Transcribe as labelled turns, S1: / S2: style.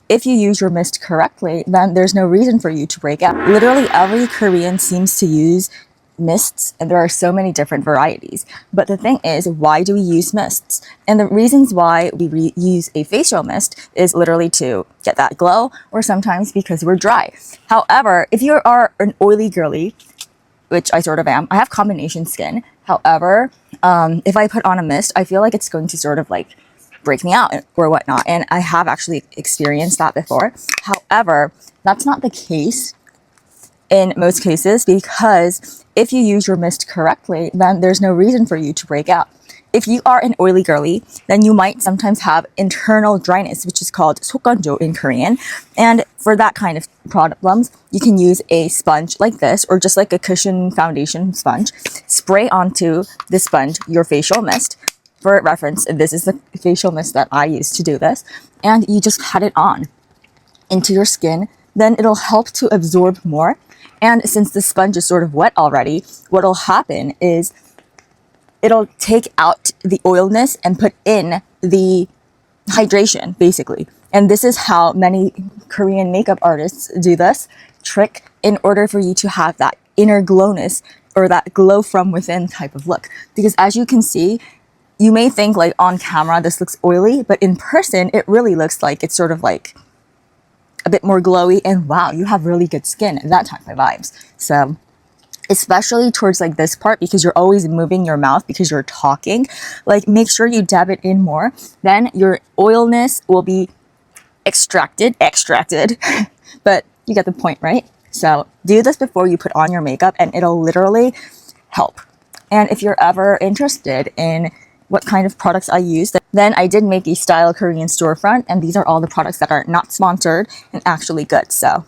S1: if you use your mist correctly, then there's no reason for you to break out. Literally every Korean seems to use mists, and there are so many different varieties. But the thing is, why do we use mists? And the reasons why we use a facial mist is literally to get that glow, or sometimes because we're dry. However, if you are an oily girly, which I sort of am, I have combination skin. However, if I put on a mist, I feel like it's going to sort of like break me out or whatnot. And I have actually experienced that before. However, that's not the case in most cases, because if you use your mist correctly, then there's no reason for you to break out. If you are an oily girly, then you might sometimes have internal dryness, which is called 속건조 in Korean. And for that kind of problems, you can use a sponge like this, or just like a cushion foundation sponge. Spray onto the sponge your facial mist. For reference, this is the facial mist that I use to do this. And you just pat it on into your skin. Then it'll help to absorb more. And since the sponge is sort of wet already, what'll happen is it'll take out the oilness and put in the hydration, basically. And this is how many Korean makeup artists do this trick in order for you to have that inner glowness, or that glow from within type of look. Because as you can see, you may think like on camera this looks oily, but in person it really looks like it's sort of like a bit more glowy, and wow, you have really good skin, and that type of vibes. So especially towards like this part, because you're always moving your mouth because you're talking, like make sure you dab it in more. Then your oilness will be extracted, but you get the point, right? So do this before you put on your makeup, and it'll literally help. And if you're ever interested in what kind of products I use, then I did make a Style Korean storefront, and these are all the products that are not sponsored and actually good. So